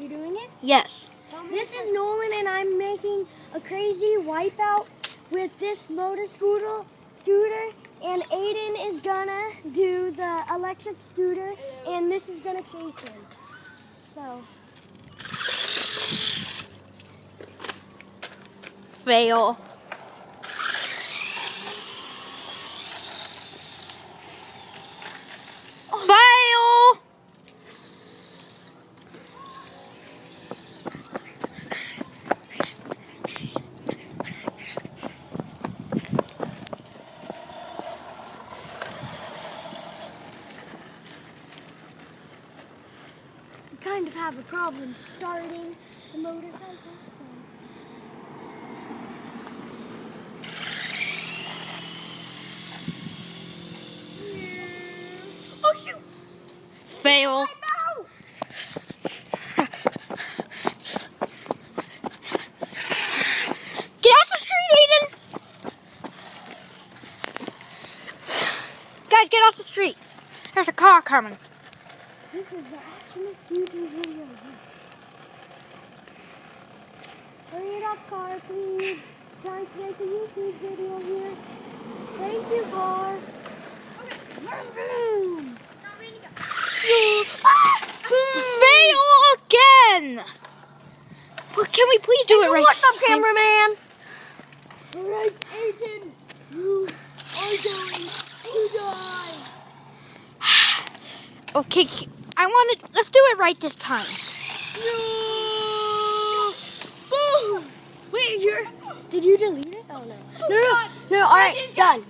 you doing it? Yes. This is Nolan, and I'm making a crazy wipeout with this motor scooter, and Aiden is gonna do the electric scooter, and this is gonna chase him. So, Fail. Fail! we kind of have a problem starting the motorcycle. Oh shoot! Fail. Get off the street, Aiden! Guys, get off the street. There's a car coming. This is the Optimus YouTube video. Hurry it up, car, please. Trying to make a YouTube video here. Thank you, car. Okay. Vroom, vroom. Fail again! Well, can we please do it right What's up, this time? cameraman? Alright, Aiden. You are going to die. Okay, let's do it right this time. No! Boom! Wait, did you delete it? Oh, no. No, alright, done.